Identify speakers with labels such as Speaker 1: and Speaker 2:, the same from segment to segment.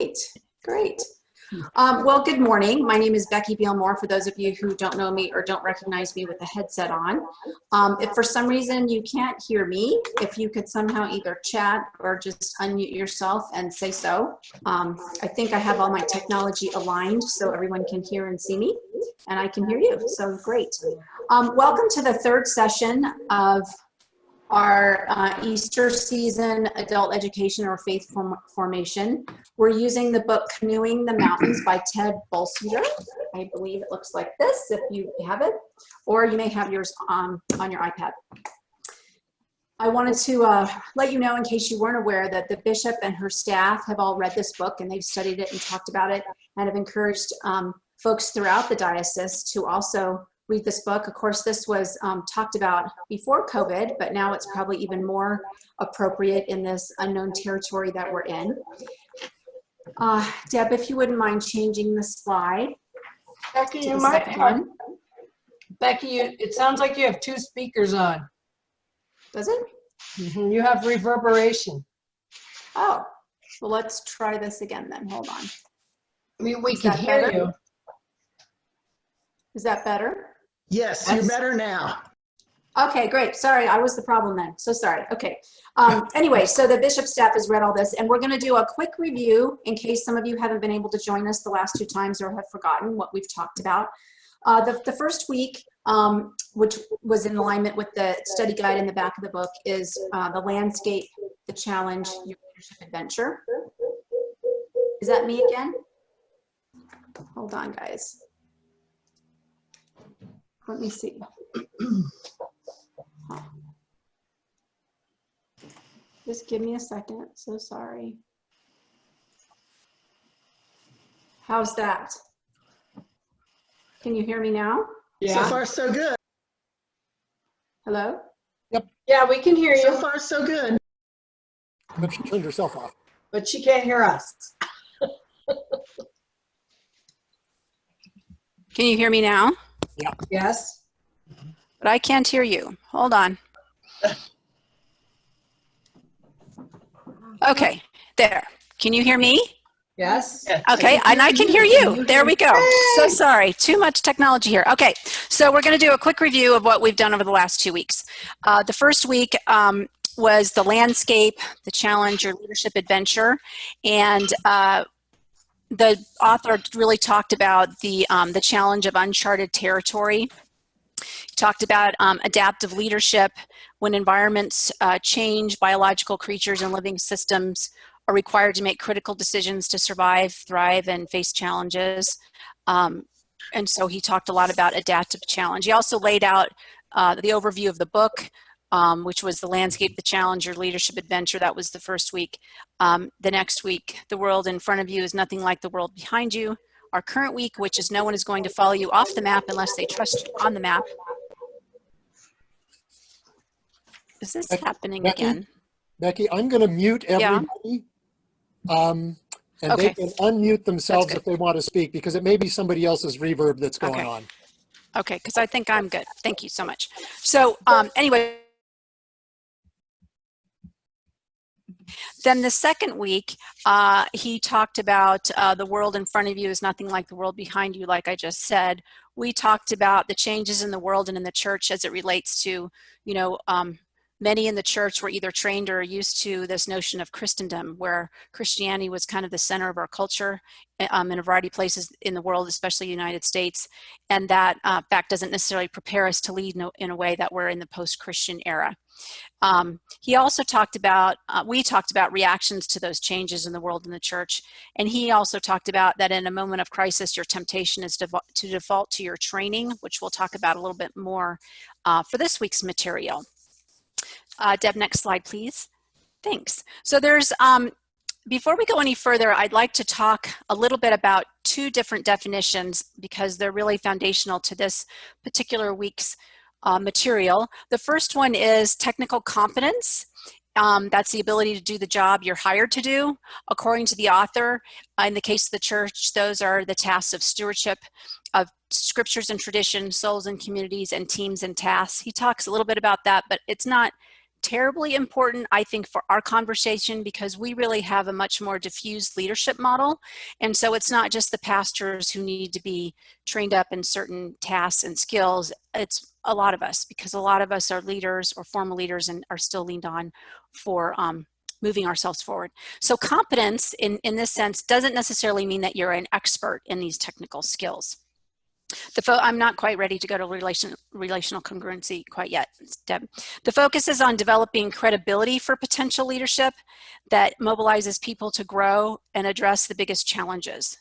Speaker 1: Great, great. Well, good morning. My name is Becky Bealmore, for those of you who don't know me or don't recognize me with a headset on. If for some reason you can't hear me, if you could somehow either chat or just unmute yourself and say so. I think I have all my technology aligned so everyone can hear and see me, and I can hear you, so great. Welcome to the third session of our Easter season adult education or faith formation. We're using the book Canoeing the Mountains by Ted Bolsinger. I believe it looks like this if you have it, or you may have yours on your iPad. I wanted to let you know, in case you weren't aware, that the bishop and her staff have all read this book and they've studied it and talked about it and have encouraged folks throughout the diocese to also read this book. Of course, this was talked about before COVID, but now it's probably even more appropriate in this unknown territory that we're in. Deb, if you wouldn't mind changing the slide.
Speaker 2: Becky, you might have, Becky, it sounds like you have two speakers on.
Speaker 1: Does it?
Speaker 2: Mm-hmm. You have reverberation.
Speaker 1: Oh, well, let's try this again then. Hold on.
Speaker 2: I mean, we can hear you.
Speaker 1: Is that better?
Speaker 3: Yes, you're better now.
Speaker 1: Okay, great. Sorry, I was the problem then. So sorry. Okay. Anyway, so the bishop staff has read all this, and we're going to do a quick review in case some of you haven't been able to join us the last two times or have forgotten what we've talked about. The first week, which was in alignment with the study guide in the back of the book, is the landscape, the challenge, your leadership adventure. Is that me again? Hold on, guys. Let me see. Just give me a second. So sorry. How's that? Can you hear me now?
Speaker 3: Yeah. So far, so good.
Speaker 1: Hello?
Speaker 2: Yep. Yeah, we can hear you.
Speaker 3: So far, so good.
Speaker 4: But she turned herself off.
Speaker 2: But she can't hear us.
Speaker 5: Can you hear me now?
Speaker 4: Yeah.
Speaker 2: Yes.
Speaker 5: But I can't hear you. Hold on. Okay, there. Can you hear me?
Speaker 2: Yes.
Speaker 5: Okay, and I can hear you. There we go. So sorry, too much technology here. Okay, so we're going to do a quick review of what we've done over the last 2 weeks. The first week was the landscape, the challenge, your leadership adventure, and the author really talked about the challenge of uncharted territory. He talked about adaptive leadership. When environments change, biological creatures and living systems are required to make critical decisions to survive, thrive, and face challenges. And so he talked a lot about adaptive challenge. He also laid out the overview of the book, which was the landscape, the challenge, your leadership adventure. That was the first week. The next week, the world in front of you is nothing like the world behind you. Our current week, which is no one is going to follow you off the map unless they trust you on the map. Is this happening again?
Speaker 4: Becky, I'm going to mute everybody. And
Speaker 5: Okay.
Speaker 4: they can unmute themselves if they want to speak, because it may be somebody else's reverb that's going on.
Speaker 5: Okay, because I think I'm good. Thank you so much. So anyway, then the second week, he talked about the world in front of you is nothing like the world behind you, like I just said. We talked about the changes in the world and in the church as it relates to, you know, many in the church were either trained or used to this notion of Christendom, where Christianity was kind of the center of our culture in a variety of places in the world, especially the United States. And that fact doesn't necessarily prepare us to lead in a way that we're in the post-Christian era. He also talked about, we talked about reactions to those changes in the world and the church. And he also talked about that in a moment of crisis, your temptation is to default to your training, which we'll talk about a little bit more for this week's material. Deb, next slide, please. Thanks. So there's, before we go any further, I'd like to talk a little bit about two different definitions because they're really foundational to this particular week's material. The first one is technical competence. That's the ability to do the job you're hired to do. According to the author, in the case of the church, those are the tasks of stewardship of scriptures and tradition, souls and communities, and teams and tasks. He talks a little bit about that, but it's not terribly important, I think, for our conversation, because we really have a much more diffused leadership model. And so it's not just the pastors who need to be trained up in certain tasks and skills. It's a lot of us, because a lot of us are leaders or former leaders and are still leaned on for moving ourselves forward. So competence in this sense doesn't necessarily mean that you're an expert in these technical skills. I'm not quite ready to go to relational congruency quite yet, Deb. The focus is on developing credibility for potential leadership that mobilizes people to grow and address the biggest challenges.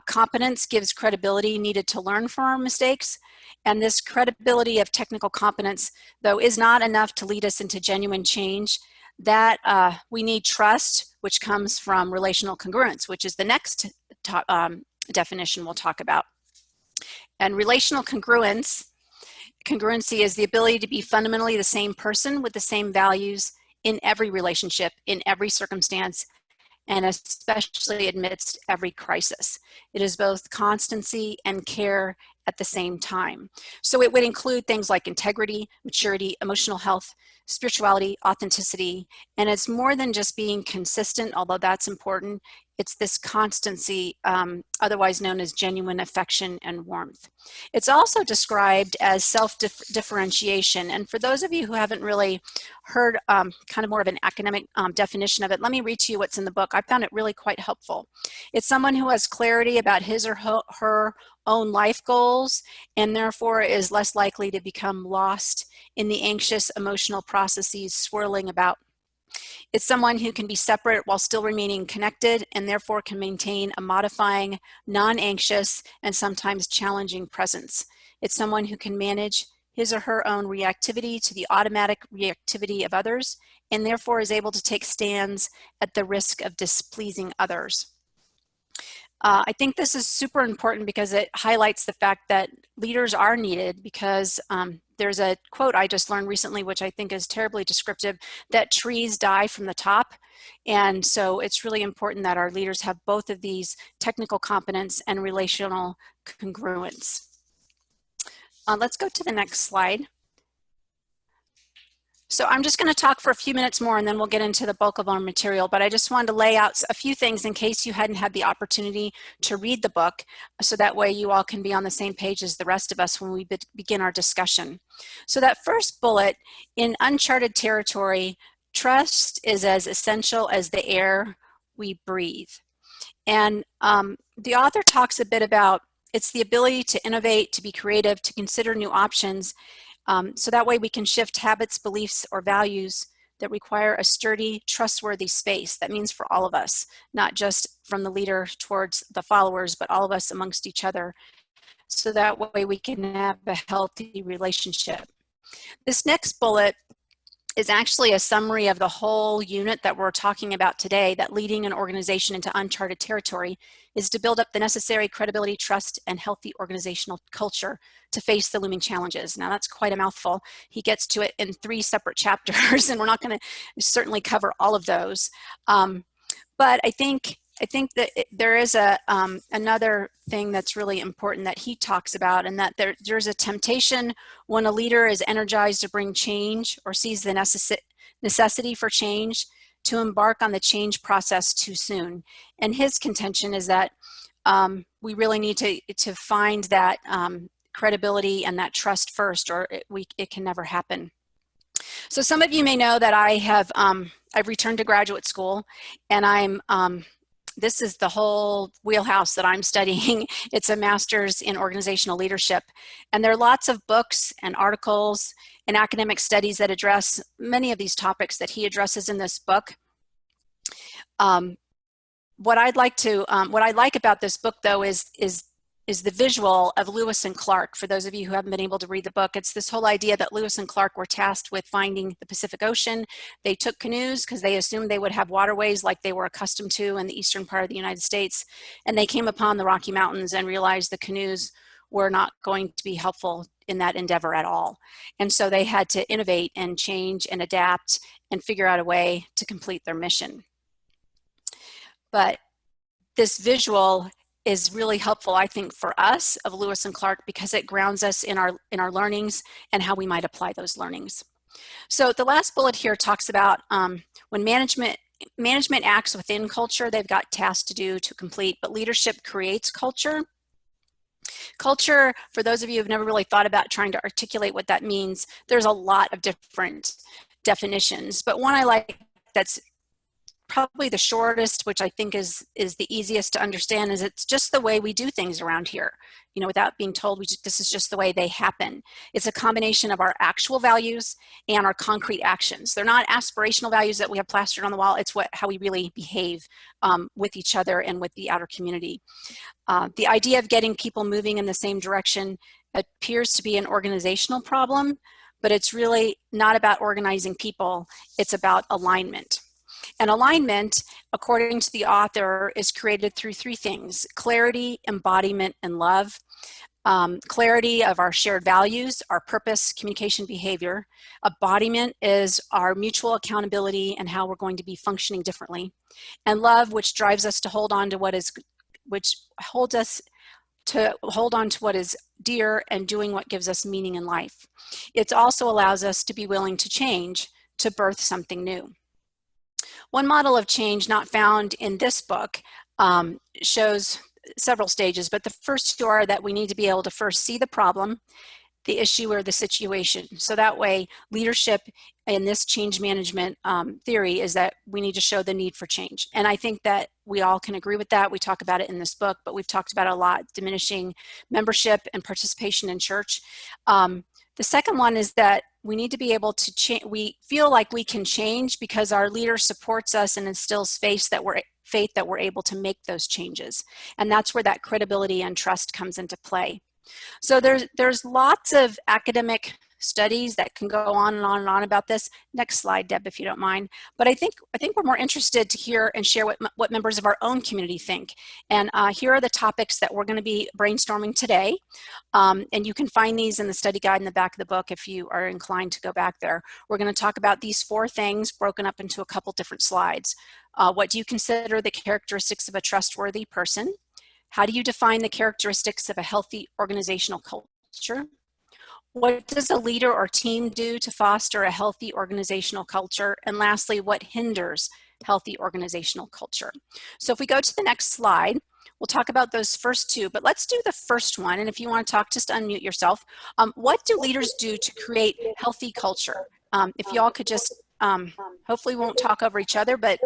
Speaker 5: Competence gives credibility needed to learn from our mistakes, and this credibility of technical competence, though, is not enough to lead us into genuine change. That we need trust, which comes from relational congruence, which is the next definition we'll talk about. And relational congruency is the ability to be fundamentally the same person with the same values in every relationship, in every circumstance, and especially amidst every crisis. It is both constancy and care at the same time. So it would include things like integrity, maturity, emotional health, spirituality, authenticity, and it's more than just being consistent, although that's important. It's this constancy, otherwise known as genuine affection and warmth. It's also described as self-differentiation. And for those of you who haven't really heard kind of more of an academic definition of it, let me read to you what's in the book. I found it really quite helpful. It's someone who has clarity about his or her own life goals, and therefore is less likely to become lost in the anxious emotional processes swirling about. It's someone who can be separate while still remaining connected, and therefore can maintain a modifying, non-anxious, and sometimes challenging presence. It's someone who can manage his or her own reactivity to the automatic reactivity of others, and therefore is able to take stands at the risk of displeasing others. I think this is super important because it highlights the fact that leaders are needed, because there's a quote I just learned recently, which I think is terribly descriptive, that trees die from the top. And so it's really important that our leaders have both of these: technical competence and relational congruence. Let's go to the next slide. So I'm just going to talk for a few minutes more, and then we'll get into the bulk of our material. But I just wanted to lay out a few things in case you hadn't had the opportunity to read the book, so that way you all can be on the same page as the rest of us when we begin our discussion. So that first bullet, in uncharted territory, trust is as essential as the air we breathe. And the author talks a bit about it's the ability to innovate, to be creative, to consider new options, so that way we can shift habits, beliefs, or values that require a sturdy, trustworthy space. That means for all of us, not just from the leader towards the followers, but all of us amongst each other, so that way we can have a healthy relationship. This next bullet is actually a summary of the whole unit that we're talking about today, that leading an organization into uncharted territory is to build up the necessary credibility, trust, and healthy organizational culture to face the looming challenges. Now that's quite a mouthful. He gets to it in 3 separate chapters, and we're not going to certainly cover all of those. But I think that there is another thing that's really important that he talks about, and that there's a temptation when a leader is energized to bring change or sees the necessity for change to embark on the change process too soon. And his contention is that we really need to find that credibility and that trust first, or it can never happen. So some of you may know that I've returned to graduate school, and this is the whole wheelhouse that I'm studying. It's a master's in organizational leadership. And there are lots of books and articles and academic studies that address many of these topics that he addresses in this book. What I like about this book, though, is the visual of Lewis and Clark. For those of you who haven't been able to read the book, it's this whole idea that Lewis and Clark were tasked with finding the Pacific Ocean. They took canoes because they assumed they would have waterways like they were accustomed to in the eastern part of the United States. And they came upon the Rocky Mountains and realized the canoes were not going to be helpful in that endeavor at all. And so they had to innovate and change and adapt and figure out a way to complete their mission. But this visual is really helpful, I think, for us of Lewis and Clark, because it grounds us in our learnings and how we might apply those learnings. So the last bullet here talks about when management acts within culture, they've got tasks to do to complete, but leadership creates culture. Culture, for those of you who've never really thought about trying to articulate what that means, there's a lot of different definitions, but one I like that's probably the shortest, which I think is the easiest to understand, is it's just the way we do things around here. You know, without being told, this is just the way they happen. It's a combination of our actual values and our concrete actions. They're not aspirational values that we have plastered on the wall. It's how we really behave with each other and with the outer community. The idea of getting people moving in the same direction appears to be an organizational problem, but it's really not about organizing people. It's about alignment. And alignment, according to the author, is created through three things: clarity, embodiment, and love. Clarity of our shared values, our purpose, communication, behavior. Embodiment is our mutual accountability and how we're going to be functioning differently. And love, which drives us to hold on to what is dear and doing what gives us meaning in life. It also allows us to be willing to change, to birth something new. One model of change not found in this book shows several stages, but the first two are that we need to be able to first see the problem, the issue, or the situation. So that way, leadership in this change management theory is that we need to show the need for change. And I think that we all can agree with that. We talk about it in this book, but we've talked about it a lot, diminishing membership and participation in church. The second one is that we need to be able to change. We feel like we can change because our leader supports us and instills faith that we're able to make those changes. And that's where that credibility and trust comes into play. So there's lots of academic studies that can go on and on and on about this. Next slide, Deb, if you don't mind. But I think we're more interested to hear and share what members of our own community think. And here are the topics that we're going to be brainstorming today. And you can find these in the study guide in the back of the book if you are inclined to go back there. We're going to talk about these 4 things broken up into a couple different slides. What do you consider the characteristics of a trustworthy person? How do you define the characteristics of a healthy organizational culture? What does a leader or team do to foster a healthy organizational culture? And lastly, what hinders healthy organizational culture? So if we go to the next slide, we'll talk about those first 2, but let's do the first one. And if you want to talk, just unmute yourself. What do leaders do to create healthy culture? If y'all could just, hopefully we won't talk over each other, but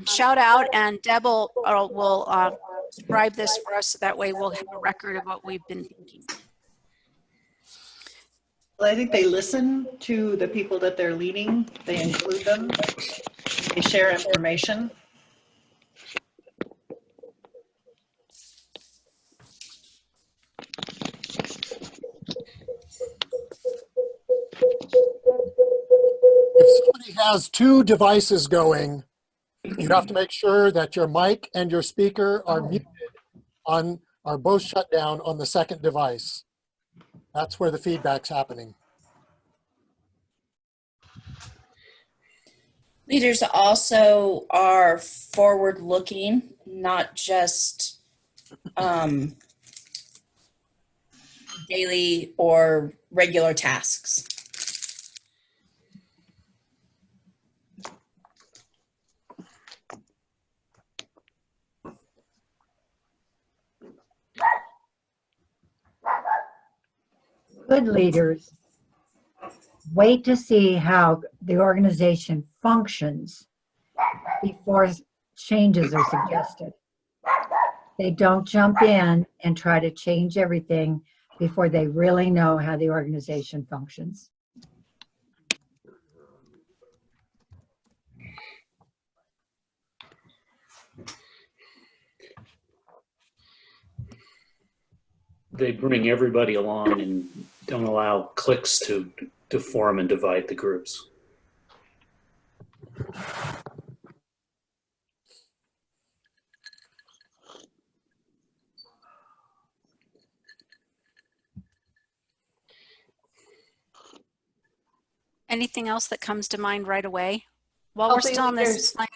Speaker 5: shout out, and Deb will describe this for us so that way we'll have a record of what we've been thinking.
Speaker 3: Well, I think they listen to the people that they're leading. They include them. They share information.
Speaker 4: If somebody has 2 devices going, you have to make sure that your mic and your speaker are muted are both shut down on the second device. That's where the feedback's happening.
Speaker 6: Leaders also are forward-looking, not just daily or regular tasks.
Speaker 7: Good leaders wait to see how the organization functions before changes are suggested. They don't jump in and try to change everything before they really know how the organization functions.
Speaker 8: They bring everybody along and don't allow cliques to form and divide the groups.
Speaker 5: Anything else that comes to mind right away? While we're still on this slide,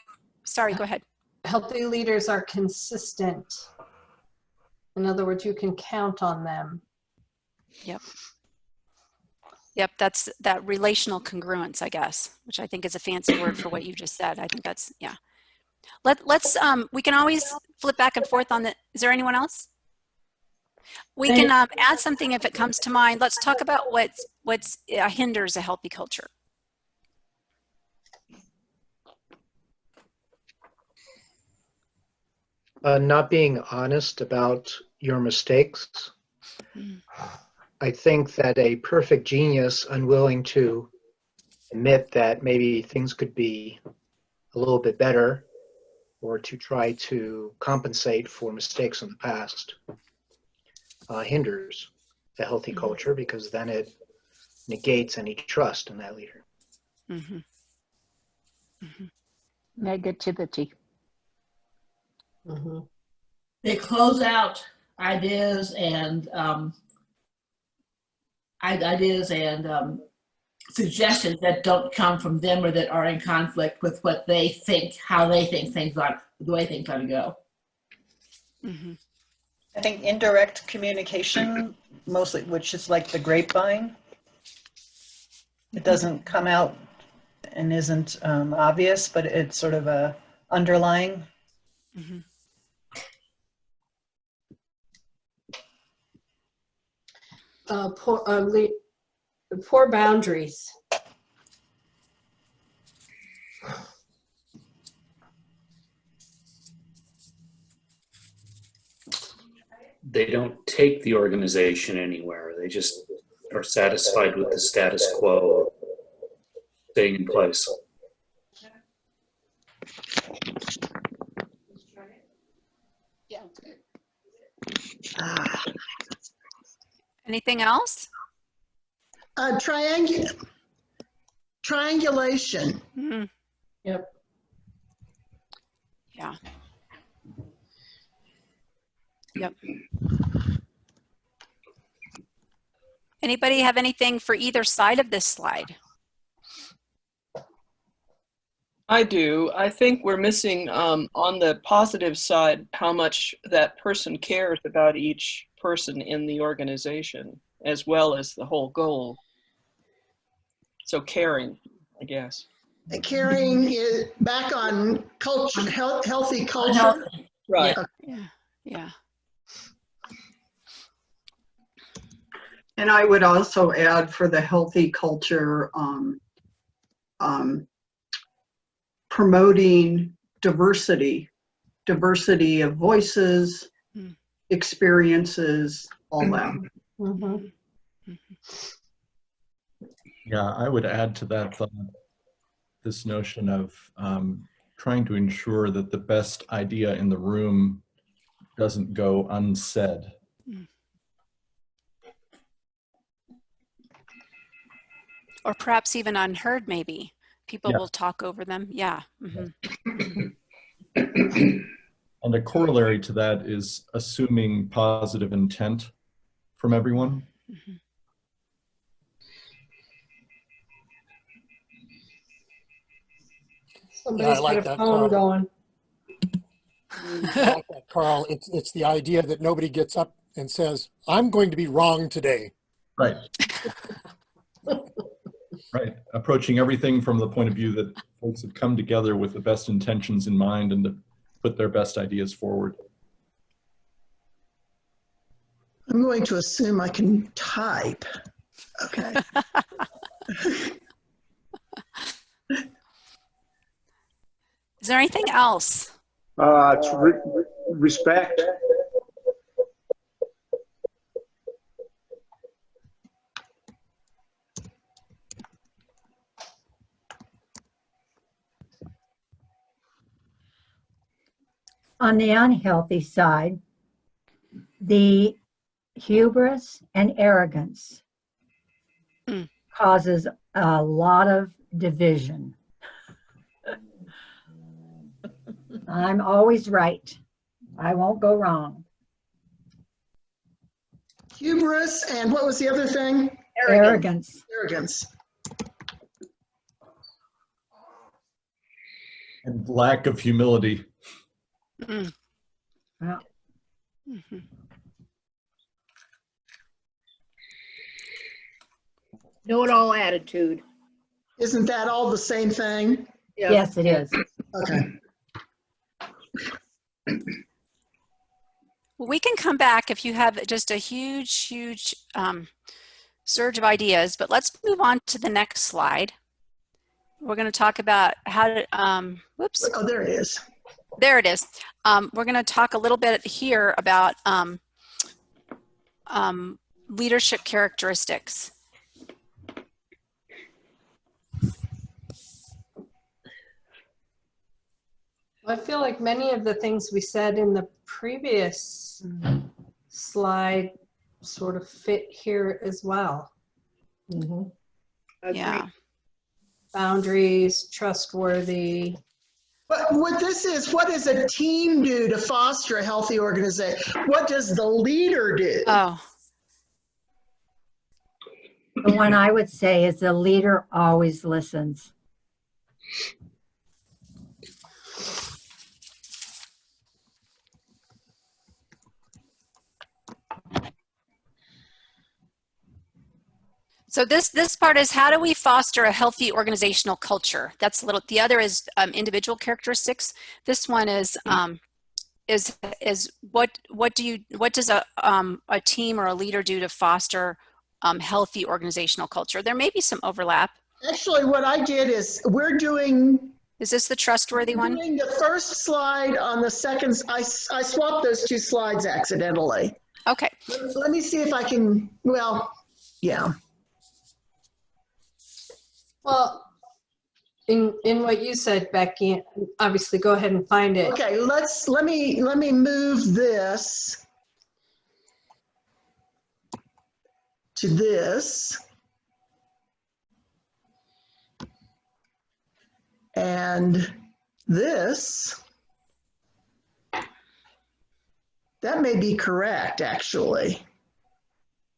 Speaker 5: sorry, go ahead.
Speaker 2: Healthy leaders are consistent. In other words, you can count on them.
Speaker 5: Yep. Yep, that's that relational congruence, I guess, which I think is a fancy word for what you just said. I think that's, yeah. Let's we can always flip back and forth on the, is there anyone else? We can add something if it comes to mind. Let's talk about what's hinders a healthy culture.
Speaker 9: Not being honest about your mistakes.
Speaker 5: Mm.
Speaker 9: I think that a perfect genius unwilling to admit that maybe things could be a little bit better or to try to compensate for mistakes in the past hinders a healthy culture, because then it negates any trust in that leader.
Speaker 5: Mm-hmm. Mm-hmm.
Speaker 10: Negativity.
Speaker 2: Mhm.
Speaker 11: They close out ideas and suggestions that don't come from them or that are in conflict with what they think, how they think things are, the way things are to go.
Speaker 5: Mm-hmm.
Speaker 3: I think indirect communication, mostly, which is like the grapevine. It doesn't come out and isn't obvious, but it's sort of a underlying.
Speaker 5: Mm-hmm.
Speaker 2: Poor boundaries.
Speaker 8: They don't take the organization anywhere. They just are satisfied with the status quo, staying in place.
Speaker 5: Anything else?
Speaker 12: Triangulation.
Speaker 5: Mm-hmm.
Speaker 2: Yep.
Speaker 5: Yeah. Yep. Anybody have anything for either side of this slide?
Speaker 13: I do. I think we're missing on the positive side how much that person cares about each person in the organization as well as the whole goal. So caring, I guess.
Speaker 12: Carrying it back on culture, healthy culture.
Speaker 13: Right.
Speaker 5: Yeah. Yeah.
Speaker 14: And I would also add for the healthy culture, promoting diversity of voices, experiences, all that.
Speaker 2: Mm-hmm.
Speaker 15: Yeah, I would add to that thought this notion of trying to ensure that the best idea in the room doesn't go unsaid.
Speaker 5: Or perhaps even unheard, maybe. People
Speaker 15: Yeah.
Speaker 5: will talk over them. Yeah. Mm-hmm.
Speaker 15: And a corollary to that is assuming positive intent from everyone.
Speaker 5: Mm-hmm.
Speaker 2: Somebody's
Speaker 4: I like
Speaker 2: got a
Speaker 4: that,
Speaker 2: phone
Speaker 4: Carl.
Speaker 2: going.
Speaker 4: I like that, Carl. It's the idea that nobody gets up and says, I'm going to be wrong today.
Speaker 15: Right. Right. Approaching everything from the point of view that folks have come together with the best intentions in mind and to put their best ideas forward.
Speaker 12: I'm going to assume I can type. Okay.
Speaker 5: Is there anything else?
Speaker 16: It's respect.
Speaker 7: On the unhealthy side, the hubris and arrogance causes a lot of division. I'm always right. I won't go wrong.
Speaker 12: Hubris, and what was the other thing?
Speaker 7: Arrogance.
Speaker 12: Arrogance.
Speaker 15: And lack of humility.
Speaker 5: Mm.
Speaker 7: Well,
Speaker 5: Mm-hmm.
Speaker 11: Know-it-all attitude.
Speaker 12: Isn't that all the same thing?
Speaker 11: Yep.
Speaker 7: Yes, it is.
Speaker 12: Okay.
Speaker 5: Well, we can come back if you have just a huge surge of ideas, but let's move on to the next slide. We're going to talk about how to, whoops.
Speaker 12: Oh, there it is.
Speaker 5: There it is. We're going to talk a little bit here about leadership characteristics.
Speaker 2: I feel like many of the things we said in the previous slide sort of fit here as well.
Speaker 5: Yeah.
Speaker 2: Boundaries, trustworthy.
Speaker 12: But what this is, what does a team do to foster a healthy organization? What does the leader do?
Speaker 5: Oh.
Speaker 7: The one I would say is the leader always listens.
Speaker 5: So this part is, how do we foster a healthy organizational culture? That's a little. The other is individual characteristics. This one is what does a team or a leader do to foster healthy organizational culture? There may be some overlap.
Speaker 12: Actually, what I did is we're doing.
Speaker 5: Is this the trustworthy one?
Speaker 12: Doing the first slide on the second. I swapped those two slides accidentally.
Speaker 5: Okay.
Speaker 12: Let me see if I can. Well, yeah.
Speaker 2: Well, in what you said, Becky, obviously go ahead and find it.
Speaker 12: Okay, let me move this to this. And this, that may be correct, actually.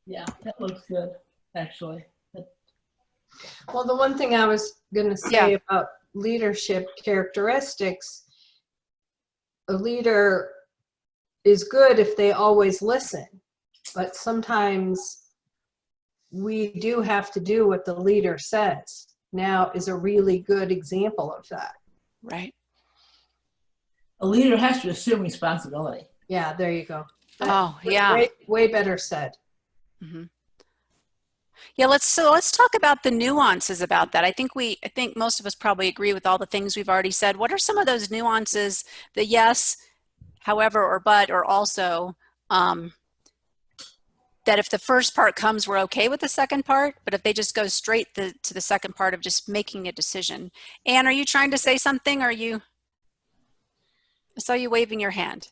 Speaker 11: Yeah, that looks good, actually.
Speaker 2: Well, the one thing I was going to say about leadership characteristics, a leader is good if they always listen, but sometimes we do have to do what the leader says. Now is a really good example of that.
Speaker 5: Right.
Speaker 11: A leader has to assume responsibility.
Speaker 2: Yeah, there you go.
Speaker 5: Oh, yeah.
Speaker 2: Way better said.
Speaker 5: Mm-hmm. Yeah, let's talk about the nuances about that. I think most of us probably agree with all the things we've already said. What are some of those nuances, the yes, however, or but, or also, that if the first part comes, we're okay with the second part, but if they just go straight to the second part of just making a decision. Anne, are you trying to say something? I saw you waving your hand.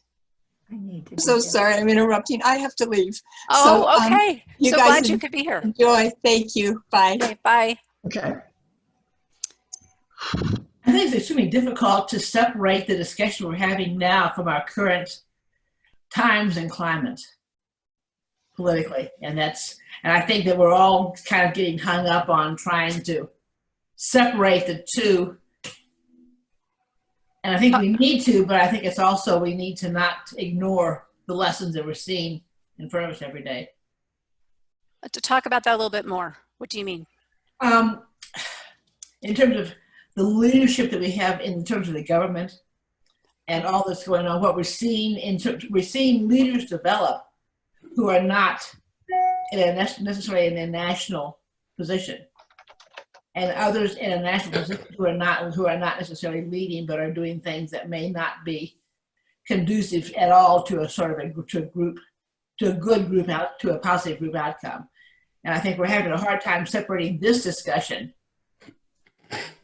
Speaker 10: I'm so sorry, I'm interrupting. I have to leave.
Speaker 5: Oh,
Speaker 10: so,
Speaker 5: okay.
Speaker 10: You
Speaker 5: so
Speaker 10: guys
Speaker 5: glad you could be here.
Speaker 10: Enjoy. Thank you. Bye.
Speaker 5: Okay, bye.
Speaker 12: Okay.
Speaker 11: I think it's extremely difficult to separate the discussion we're having now from our current times and climate politically. And I think that we're all kind of getting hung up on trying to separate the two. And I think we need to, but I think it's also we need to not ignore the lessons that we're seeing in front of us every day.
Speaker 5: To talk about that a little bit more. What do you mean?
Speaker 11: In terms of the leadership that we have in terms of the government and all that's going on, what we're seeing we're seeing leaders develop who are not necessarily in a national position, and others in a national position who are not necessarily leading, but are doing things that may not be conducive at all to a sort of a good group to a positive group outcome. And I think we're having a hard time separating this discussion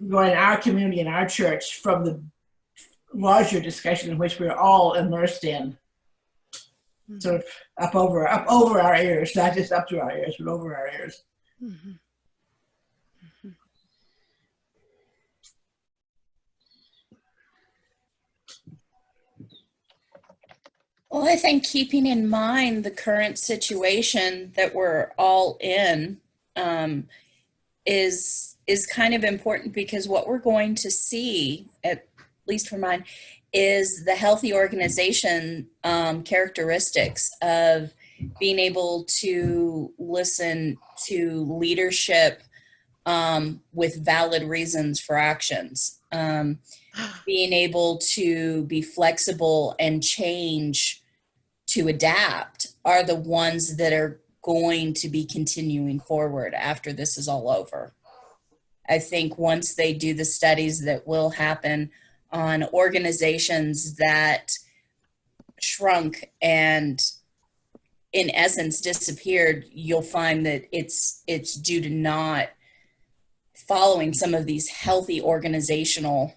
Speaker 11: going in our community and our church from the larger discussion in which we're all immersed in, sort of up over our ears, not just up to our ears, but over our ears.
Speaker 5: Mm-hmm.
Speaker 6: Well, I think keeping in mind the current situation that we're all in is kind of important, because what we're going to see, at least for mine, is the healthy organization characteristics of being able to listen to leadership with valid reasons for actions, being able to be flexible and change to adapt are the ones that are going to be continuing forward after this is all over. I think once they do the studies that will happen on organizations that shrunk and in essence disappeared, you'll find that it's due to not following some of these healthy organizational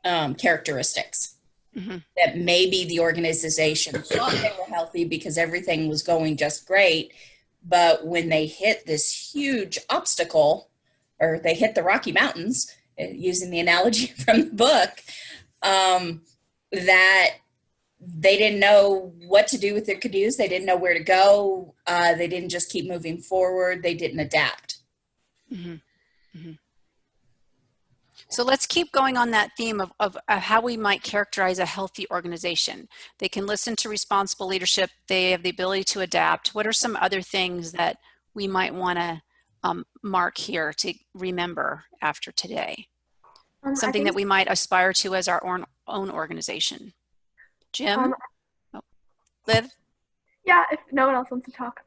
Speaker 6: characteristics.
Speaker 5: Mm-hmm.
Speaker 6: That maybe the organization thought they were healthy because everything was going just great, but when they hit this huge obstacle, or they hit the Rocky Mountains, using the analogy from the book, that they didn't know what to do with their canoes. They didn't know where to go. They didn't just keep moving forward. They didn't adapt.
Speaker 5: Mm-hmm. Mm-hmm. So let's keep going on that theme of how we might characterize a healthy organization. They can listen to responsible leadership. They have the ability to adapt. What are some other things that we might want to mark here to remember after today? Something that we might aspire to as our own organization. Jim? Liv?
Speaker 17: Yeah, if no one else wants to talk.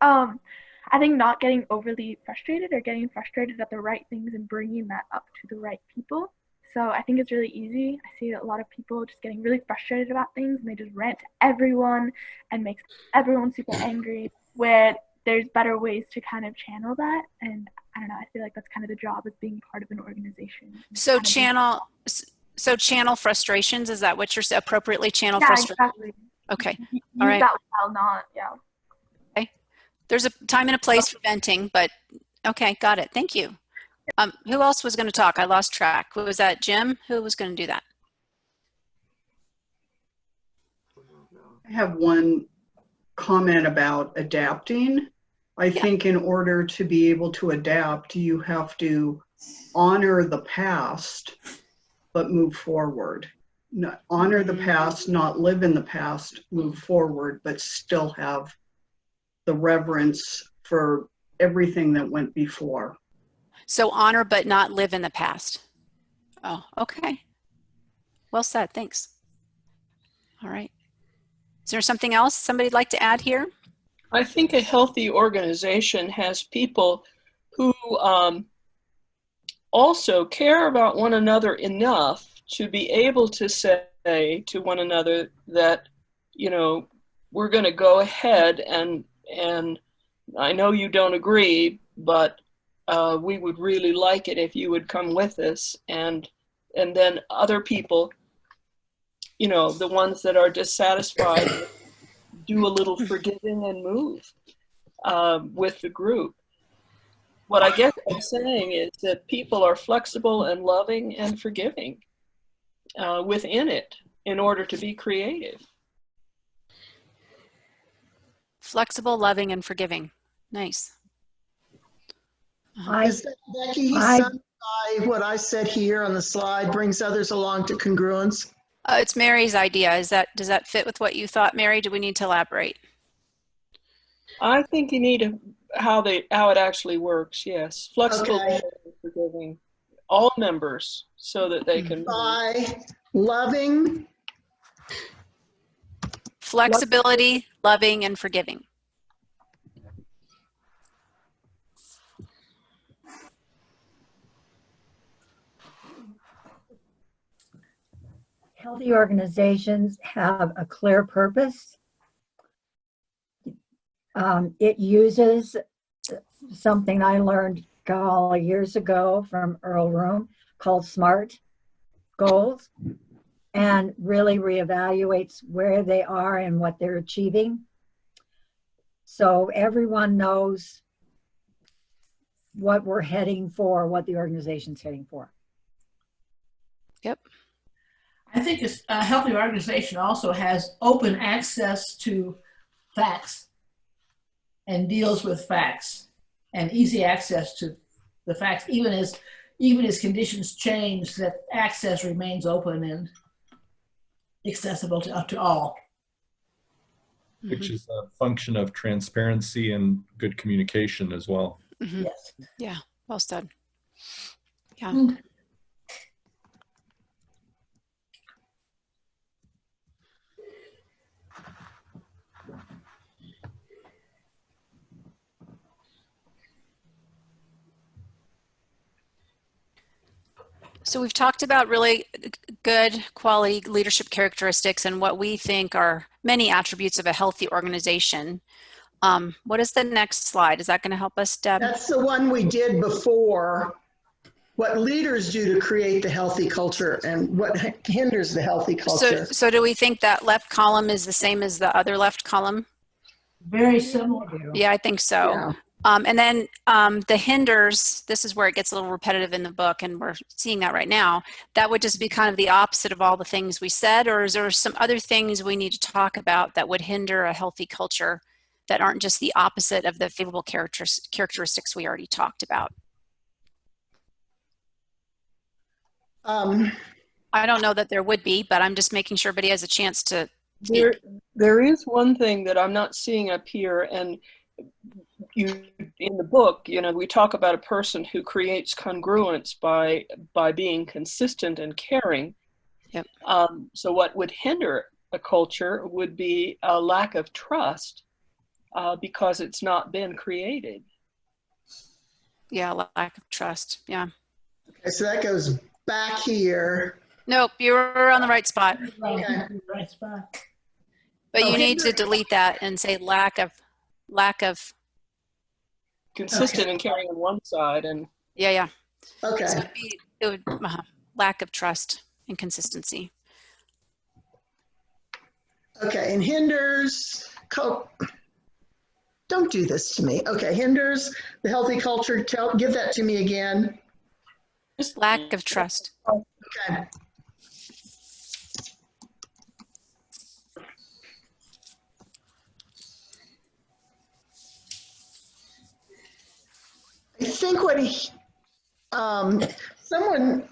Speaker 17: I think not getting overly frustrated or getting frustrated at the right things and bringing that up to the right people. So I think it's really easy. I see a lot of people just getting really frustrated about things and they just rant to everyone and makes everyone super angry, where there's better ways to kind of channel that. And I don't know, I feel like that's kind of the job of being part of an organization.
Speaker 5: So channel frustrations, is that what you're saying? Appropriately channel frustrations?
Speaker 17: Exactly.
Speaker 5: Okay.
Speaker 17: Use
Speaker 5: All right.
Speaker 17: that well, not, yeah.
Speaker 5: Okay. There's a time and a place for venting, but okay, got it. Thank you. Who else was going to talk? I lost track. Was that Jim? Who was going to do that?
Speaker 14: I have one comment about adapting. I think in order to be able to adapt, you have to honor the past, but move forward. Honor the past, not live in the past, move forward, but still have the reverence for everything that went before.
Speaker 5: So honor but not live in the past. Oh, okay. Well said. Thanks. All right. Is there something else somebody'd like to add here?
Speaker 13: I think a healthy organization has people who also care about one another enough to be able to say to one another that, you know, we're going to go ahead and I know you don't agree, but we would really like it if you would come with us. And then other people, you know, the ones that are dissatisfied, do a little forgiving and move with the group. What I guess I'm saying is that people are flexible and loving and forgiving within it in order to be creative.
Speaker 5: Flexible, loving, and forgiving. Nice.
Speaker 12: Is that, Becky, he summed by what I said here on the slide, brings others along to congruence.
Speaker 5: It's Mary's idea. Does that fit with what you thought, Mary? Do we need to elaborate?
Speaker 13: I think you need how it actually works. Yes, flexible, and forgiving, all members, so that they can.
Speaker 12: By loving,
Speaker 5: flexibility, loving, and forgiving.
Speaker 7: Healthy organizations have a clear purpose. It uses something I learned years ago from Earl Room called SMART goals, and really reevaluates where they are and what they're achieving. So everyone knows what we're heading for, what the organization's heading for.
Speaker 5: Yep.
Speaker 11: I think a healthy organization also has open access to facts and deals with facts and easy access to the facts, even as conditions change, that access remains open and accessible to all.
Speaker 15: which is a function of transparency and good communication as well.
Speaker 11: Yes.
Speaker 5: Yeah, well said. Yeah. So we've talked about really good quality leadership characteristics and what we think are many attributes of a healthy organization. What is the next slide? Is that going to help us, Deb?
Speaker 12: That's the one we did before. What leaders do to create the healthy culture and what hinders the healthy culture.
Speaker 5: So do we think that left column is the same as the other left column?
Speaker 11: Very similar.
Speaker 5: Yeah, I think so.
Speaker 12: Yeah.
Speaker 5: And then the hinders, this is where it gets a little repetitive in the book, and we're seeing that right now. That would just be kind of the opposite of all the things we said, or is there some other things we need to talk about that would hinder a healthy culture that aren't just the opposite of the favorable characteristics we already talked about? I don't know that there would be, but I'm just making sure everybody has a chance to speak.
Speaker 13: There is one thing that I'm not seeing up here, and you in the book, you know, we talk about a person who creates congruence by being consistent and caring.
Speaker 5: Yep.
Speaker 13: So what would hinder a culture would be a lack of trust because it's not been created.
Speaker 5: Yeah, lack of trust. Yeah.
Speaker 12: Okay, so that goes back here.
Speaker 5: Nope, you're on the right spot.
Speaker 12: Okay.
Speaker 11: Right spot.
Speaker 5: But you need to delete that and say lack of
Speaker 13: Consistent and caring on one side, and
Speaker 5: yeah.
Speaker 12: Okay.
Speaker 5: So it would lack of trust and consistency.
Speaker 12: Okay, and hinders, don't do this to me. Okay, hinders the healthy culture. Give that to me again.
Speaker 5: Just lack of trust.
Speaker 12: Okay. I think what someone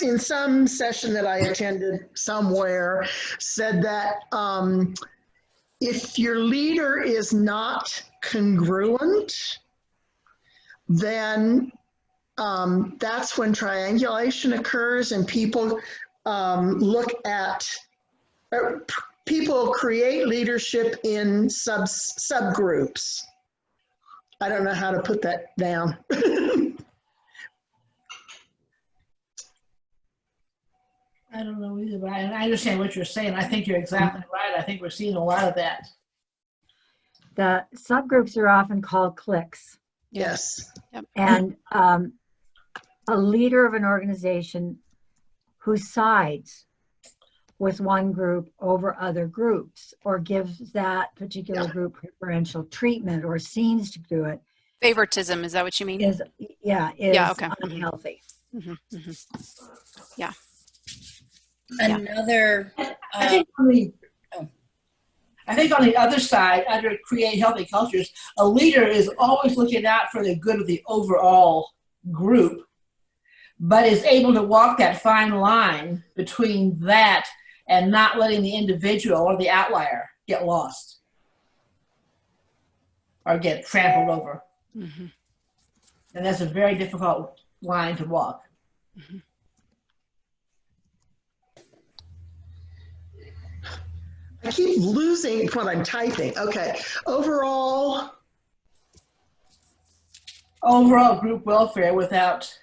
Speaker 12: in some session that I attended somewhere said that if your leader is not congruent, then that's when triangulation occurs and people look at, people create leadership in subgroups. I don't know how to put that down.
Speaker 11: I don't know either, but I understand what you're saying. I think you're exactly right. I think we're seeing a lot of that.
Speaker 7: The subgroups are often called cliques.
Speaker 12: Yes.
Speaker 5: Yep.
Speaker 7: And a leader of an organization who sides with one group over other groups or gives that particular group preferential treatment or seems to do it.
Speaker 5: Favoritism, is that what you mean?
Speaker 7: Is
Speaker 5: okay.
Speaker 7: Unhealthy.
Speaker 5: Yeah.
Speaker 6: Another.
Speaker 11: I think on the other side, under create healthy cultures, a leader is always looking out for the good of the overall group, but is able to walk that fine line between that and not letting the individual or the outlier get lost or get trampled over.
Speaker 5: Mm-hmm.
Speaker 11: And that's a very difficult line to walk.
Speaker 5: Mm-hmm.
Speaker 12: I keep losing what I'm typing. Okay, overall
Speaker 11: group welfare without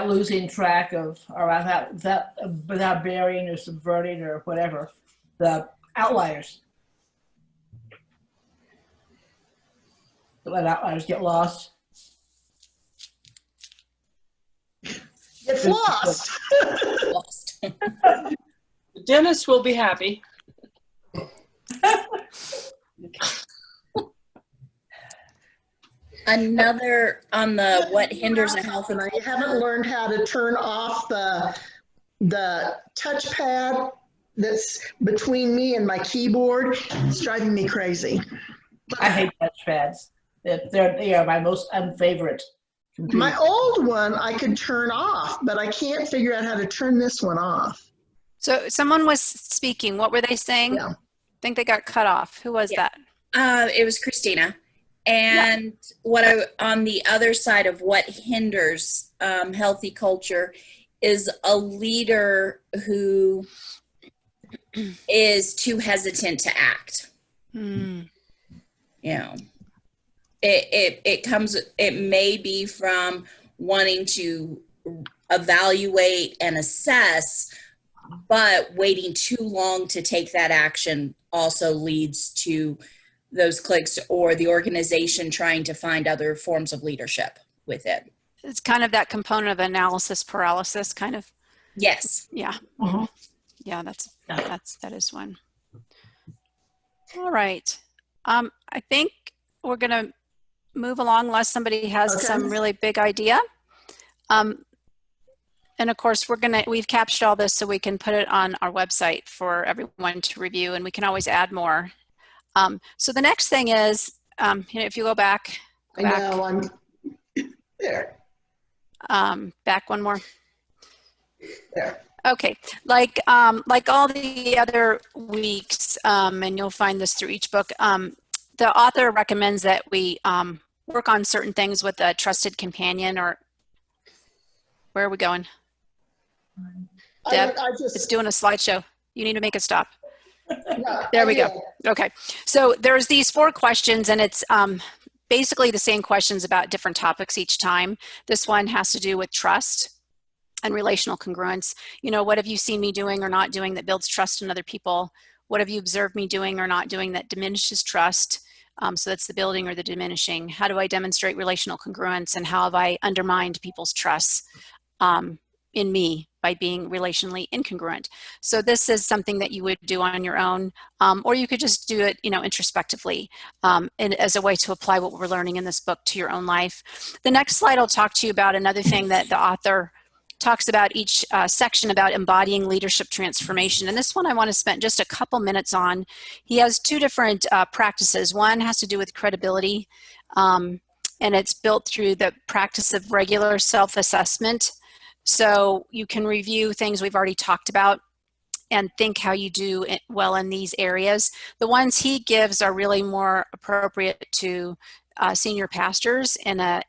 Speaker 11: losing track of, or without burying or subverting or whatever, the outliers. Let outliers get lost.
Speaker 12: Get lost.
Speaker 13: Dennis will be happy.
Speaker 6: Another on the what hinders a healthy.
Speaker 12: I haven't learned how to turn off the touchpad that's between me and my keyboard. It's driving me crazy.
Speaker 11: I hate touchpads. They are my most unfavorite
Speaker 12: My old one I could turn off, but I can't figure out how to turn this one off.
Speaker 5: So someone was speaking. What were they saying?
Speaker 12: Yeah.
Speaker 5: I think they got cut off. Who was that?
Speaker 6: It was Christina. And on the other side of what hinders healthy culture is a leader who is too hesitant to act.
Speaker 5: Mm.
Speaker 6: You know, it may be from wanting to evaluate and assess, but waiting too long to take that action also leads to those cliques or the organization trying to find other forms of leadership with it.
Speaker 5: It's kind of that component of analysis paralysis, kind of.
Speaker 6: Yes.
Speaker 5: Yeah. Yeah, that is one. All right. I think we're going to move along unless somebody has some really big idea. And of course, we've captured all this so we can put it on our website for everyone to review, and we can always add more. So the next thing is, if you go back.
Speaker 12: I know, I'm there.
Speaker 5: Back one more.
Speaker 12: There.
Speaker 5: Okay, like all the other weeks, and you'll find this through each book, the author recommends that we work on certain things with a trusted companion, or where are we going? Deb, it's doing a slideshow. You need to make it stop.
Speaker 12: No,
Speaker 5: there we go. Okay, so there's these 4 questions, and it's basically the same questions about different topics each time. This one has to do with trust and relational congruence. You know, what have you seen me doing or not doing that builds trust in other people? What have you observed me doing or not doing that diminishes trust? So that's the building or the diminishing. How do I demonstrate relational congruence, and how have I undermined people's trust in me by being relationally incongruent? So this is something that you would do on your own, or you could just do it, introspectively, and as a way to apply what we're learning in this book to your own life. The next slide will talk to you about another thing that the author talks about each section about embodying leadership transformation. And this one I want to spend just a couple minutes on. He has 2 different practices. One has to do with credibility, and it's built through the practice of regular self-assessment. So you can review things we've already talked about and think how you do well in these areas. The ones he gives are really more appropriate to senior pastors in a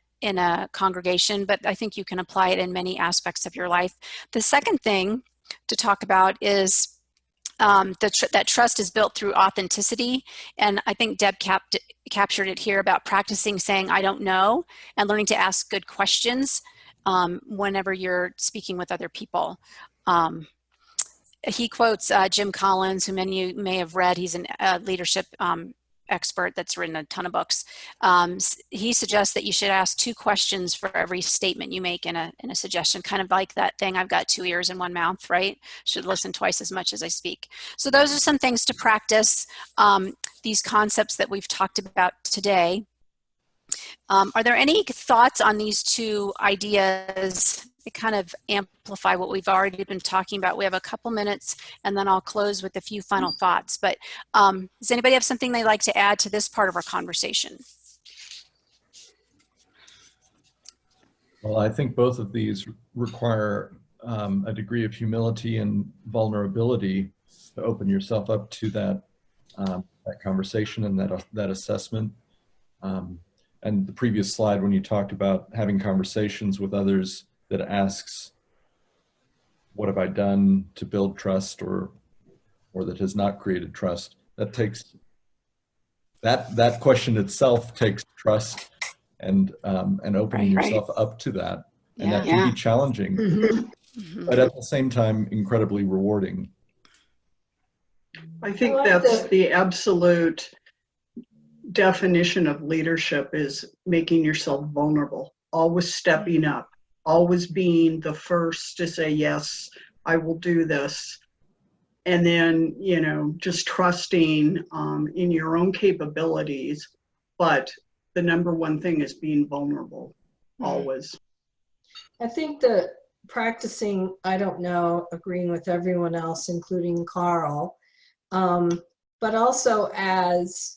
Speaker 5: congregation, but I think you can apply it in many aspects of your life. The second thing to talk about is that trust is built through authenticity, and I think Deb captured it here about practicing saying I don't know and learning to ask good questions whenever you're speaking with other people. He quotes Jim Collins, who many of you may have read. He's a leadership expert that's written a ton of books. He suggests that you should ask 2 questions for every statement you make in a suggestion, kind of like that thing, I've got 2 ears and 1 mouth, right? Should listen twice as much as I speak. So those are some things to practice these concepts that we've talked about today. Are there any thoughts on these 2 ideas that kind of amplify what we've already been talking about? We have a couple minutes, and then I'll close with a few final thoughts. But does anybody have something they'd like to add to this part of our conversation?
Speaker 15: Well, I think both of these require a degree of humility and vulnerability to open yourself up to that conversation and that assessment. And the previous slide, when you talked about having conversations with others that asks, what have I done to build trust or that has not created trust? That takes, that question itself takes trust and opening yourself up to that. And that can be challenging, but at the same time, incredibly rewarding.
Speaker 14: I think that's the absolute definition of leadership, is making yourself vulnerable, always stepping up, always being the first to say, yes, I will do this. And then, just trusting in your own capabilities. But the number one thing is being vulnerable, always.
Speaker 2: I think that practicing, I don't know, agreeing with everyone else, including Carl, but also as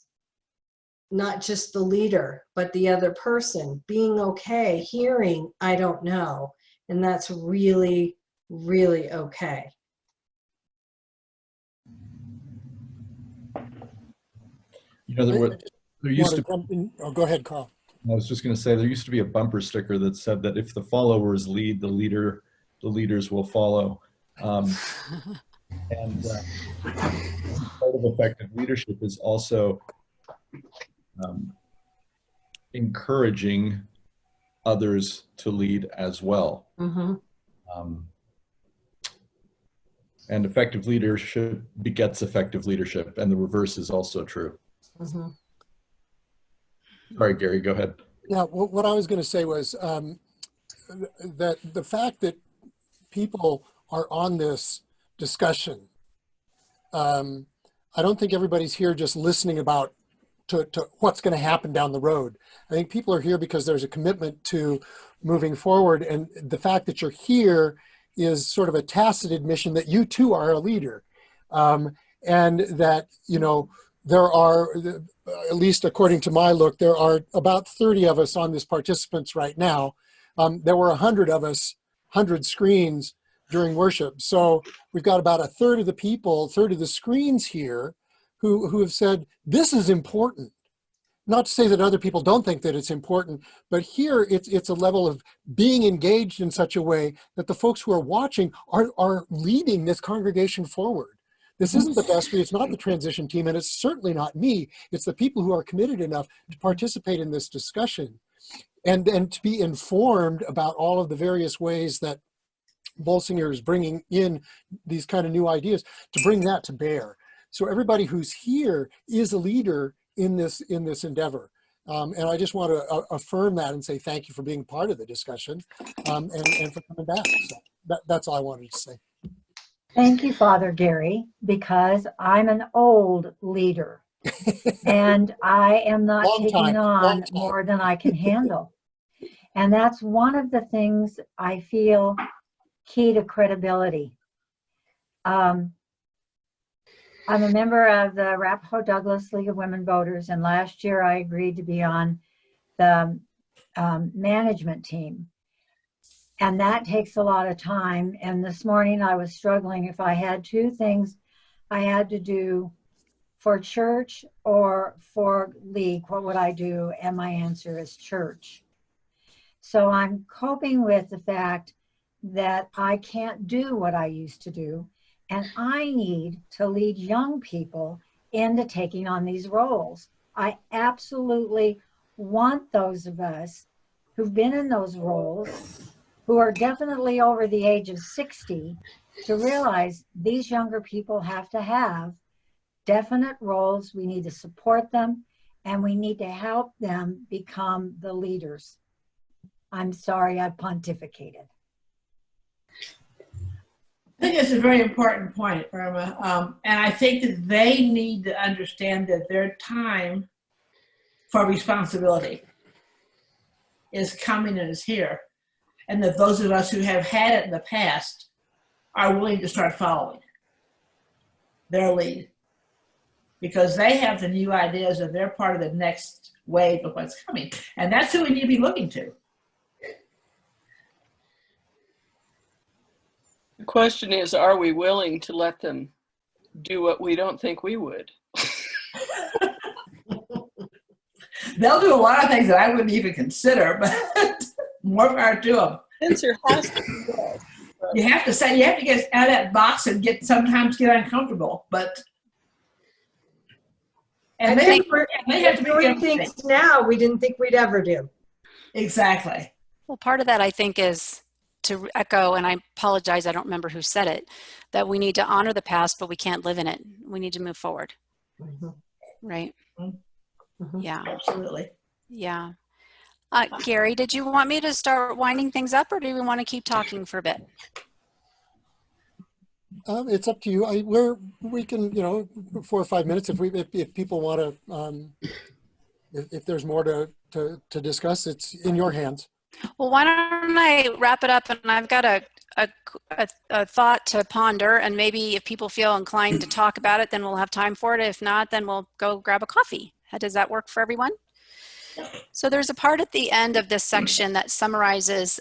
Speaker 2: not just the leader, but the other person, being okay, hearing, I don't know. And that's really, really okay.
Speaker 15: You know, there used to
Speaker 4: Oh, go ahead, Carl.
Speaker 15: I was just going to say there used to be a bumper sticker that said that if the followers lead, the leaders will follow. And part of effective leadership is also encouraging others to lead as well. And effective leadership begets effective leadership, and the reverse is also true. Sorry, Gary, go ahead.
Speaker 4: Yeah, what I was going to say was that the fact that people are on this discussion, I don't think everybody's here just listening about to what's going to happen down the road. I think people are here because there's a commitment to moving forward, and the fact that you're here is sort of a tacit admission that you too are a leader, and that, you know, there are, at least according to my look, there are about 30 of us on this participants right now. There were 100 of us, 100 screens during worship. So we've got about a third of the people, third of the screens here who have said, this is important. Not to say that other people don't think that it's important, but here it's a level of being engaged in such a way that the folks who are watching are leading this congregation forward. This isn't the vestry, it's not the transition team, and it's certainly not me. It's the people who are committed enough to participate in this discussion and to be informed about all of the various ways that Bolsinger is bringing in these kind of new ideas, to bring that to bear. So everybody who's here is a leader in this endeavor. And I just want to affirm that and say thank you for being part of the discussion, and for coming back. So that's all I wanted to say.
Speaker 7: Thank you, Father Gary, because I'm an old leader and I am not taking on more than I can handle. And that's one of the things I feel key to credibility. I'm a member of the Arapahoe Douglas League of Women Voters, and last year I agreed to be on the management team. And that takes a lot of time. And this morning I was struggling if I had two things I had to do for church or for league, what would I do? And my answer is church. So I'm coping with the fact that I can't do what I used to do. And I need to lead young people into taking on these roles. I absolutely want those of us who've been in those roles, who are definitely over the age of 60, to realize these younger people have to have definite roles. We need to support them, and we need to help them become the leaders. I'm sorry I pontificated.
Speaker 11: I think it's a very important point, Irma. And I think that they need to understand that their time for responsibility is coming and is here. And that those of us who have had it in the past are willing to start following their lead, because they have the new ideas and they're part of the next wave of what's coming. And that's who we need to be looking to.
Speaker 13: The question is, are we willing to let them do what we don't think we would?
Speaker 11: They'll do a lot of things that I wouldn't even consider, but more power to them.
Speaker 13: Answer has to be yes.
Speaker 11: You have to say, you have to get out of that box and sometimes get uncomfortable, but.
Speaker 2: And they have to be doing things now we didn't think we'd ever do.
Speaker 11: Exactly.
Speaker 5: Well, part of that, I think, is to echo, and I apologize, I don't remember who said it, that we need to honor the past, but we can't live in it. We need to move forward.
Speaker 11: Mm-hmm.
Speaker 5: Right?
Speaker 11: Mm-hmm.
Speaker 5: Yeah.
Speaker 11: Absolutely.
Speaker 5: Yeah. Gary, did you want me to start winding things up, or do we want to keep talking for a bit?
Speaker 4: It's up to you. We can, 4 or 5 minutes if people want to. If there's more to discuss, it's in your hands.
Speaker 5: Well, why don't I wrap it up? And I've got a thought to ponder, and maybe if people feel inclined to talk about it, then we'll have time for it. If not, then we'll go grab a coffee. Does that work for everyone? So there's a part at the end of this section that summarizes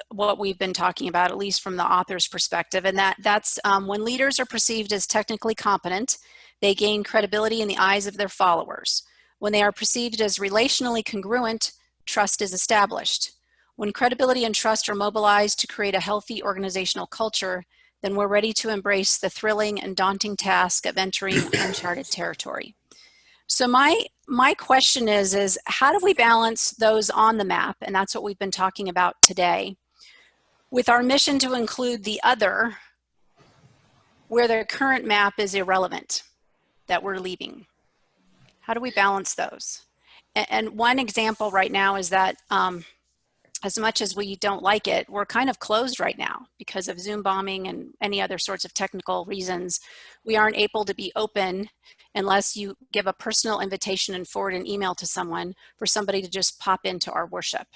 Speaker 5: what we've been talking about, at least from the author's perspective, and that's when leaders are perceived as technically competent, they gain credibility in the eyes of their followers. When they are perceived as relationally congruent, trust is established. When credibility and trust are mobilized to create a healthy organizational culture, then we're ready to embrace the thrilling and daunting task of entering uncharted territory. So my question is how do we balance those on the map, and that's what we've been talking about today, with our mission to include the other where the current map is irrelevant, that we're leaving? How do we balance those? And one example right now is that as much as we don't like it, we're kind of closed right now because of Zoom bombing and any other sorts of technical reasons. We aren't able to be open unless you give a personal invitation and forward an email to someone for somebody to just pop into our worship.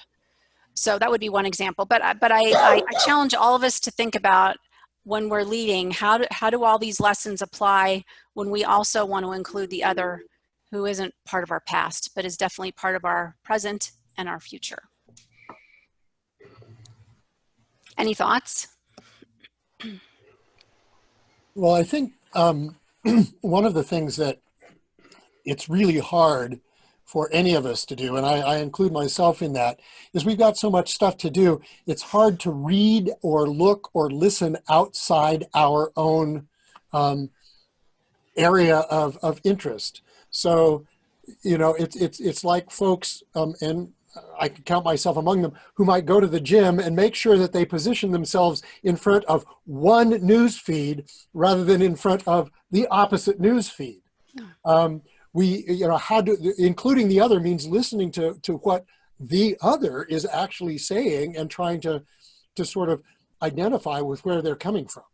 Speaker 5: So that would be one example. But I challenge all of us to think about, when we're leading, how do all these lessons apply when we also want to include the other who isn't part of our past, but is definitely part of our present and our future. Any thoughts?
Speaker 4: Well, I think one of the things that it's really hard for any of us to do, and I include myself in that, is we've got so much stuff to do. It's hard to read or look or listen outside our own area of interest. So, you know, it's like folks, and I can count myself among them, who might go to the gym and make sure that they position themselves in front of one news feed rather than in front of the opposite news feed. You know, including the other means listening to what the other is actually saying and trying to sort of identify with where they're coming from.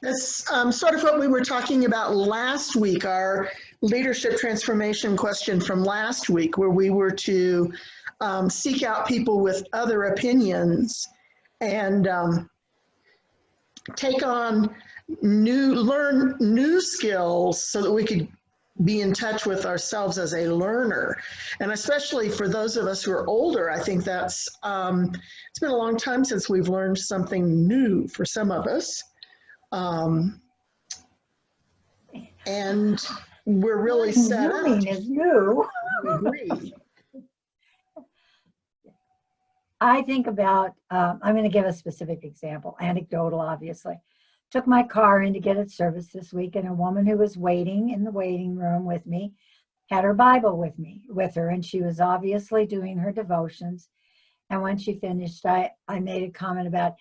Speaker 12: That's sort of what we were talking about last week, our leadership transformation question from last week, where we were to seek out people with other opinions and take on learn new skills so that we could be in touch with ourselves as a learner. And especially for those of us who are older, I think that's, it's been a long time since we've learned something new for some of us. And we're really set up.
Speaker 7: Zooming is new.
Speaker 12: I agree.
Speaker 7: I think about, I'm going to give a specific example, anecdotal, obviously. Took my car in to get it serviced this week, and a woman who was waiting in the waiting room with me had her Bible with her, and she was obviously doing her devotions. And when she finished, I made a comment about,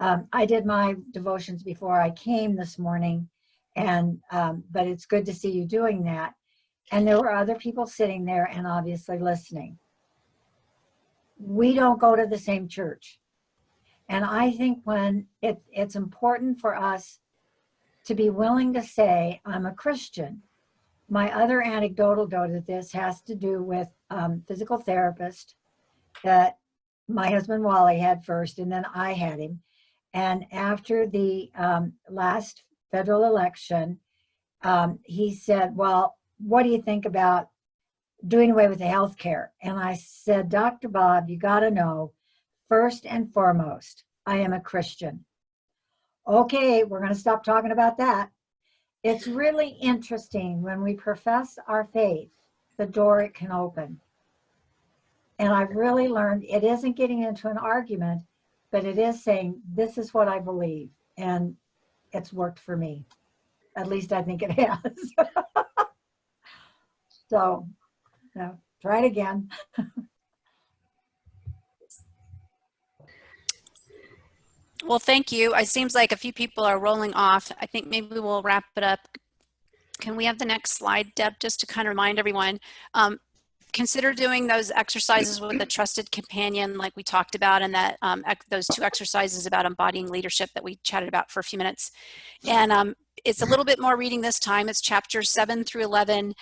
Speaker 7: I did my devotions before I came this morning, and but it's good to see you doing that. And there were other people sitting there and obviously listening. We don't go to the same church. And I think when it's important for us to be willing to say, I'm a Christian. My other anecdotal go to this has to do with physical therapist that my husband Wally had first, and then I had him. And after the last federal election, he said, well, what do you think about doing away with the health care? And I said, Dr. Bob, you got to know, first and foremost, I am a Christian. Okay, we're going to stop talking about that. It's really interesting when we profess our faith, the door it can open. And I've really learned it isn't getting into an argument, but it is saying, this is what I believe. And it's worked for me. At least I think it has. So, try it again.
Speaker 5: Well, thank you. It seems like a few people are rolling off. I think maybe we'll wrap it up. Can we have the next slide, Deb, just to kind of remind everyone? Consider doing those exercises with a trusted companion like we talked about, and that those 2 exercises about embodying leadership that we chatted about for a few minutes. And it's a little bit more reading this time. It's chapters 7 through 11,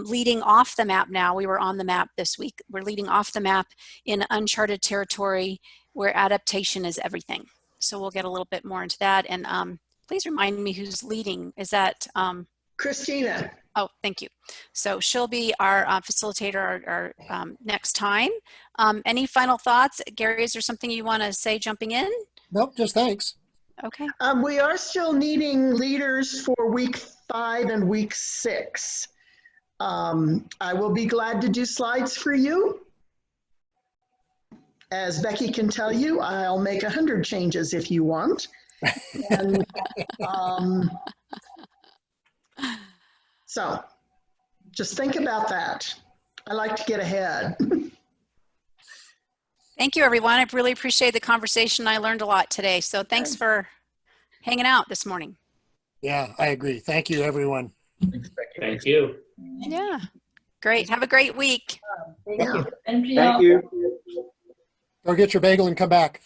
Speaker 5: leading off the map now. We were on the map this week. We're leading off the map in uncharted territory where adaptation is everything. So we'll get a little bit more into that. And please remind me who's leading. Is that?
Speaker 12: Christina.
Speaker 5: Oh, thank you. So she'll be our facilitator our next time. Any final thoughts? Gary, is there something you want to say jumping in?
Speaker 4: Nope, just thanks.
Speaker 5: Okay.
Speaker 12: We are still needing leaders for week 5 and week 6. I will be glad to do slides for you. As Becky can tell you, I'll make 100 changes if you want. And, so just think about that. I like to get ahead.
Speaker 5: Thank you, everyone. I really appreciate the conversation. I learned a lot today. So thanks for hanging out this morning.
Speaker 4: Yeah, I agree. Thank you, everyone.
Speaker 8: Thank you.
Speaker 5: Yeah. Great. Have a great week.
Speaker 16: Thank you.
Speaker 4: Go get your bagel and come back.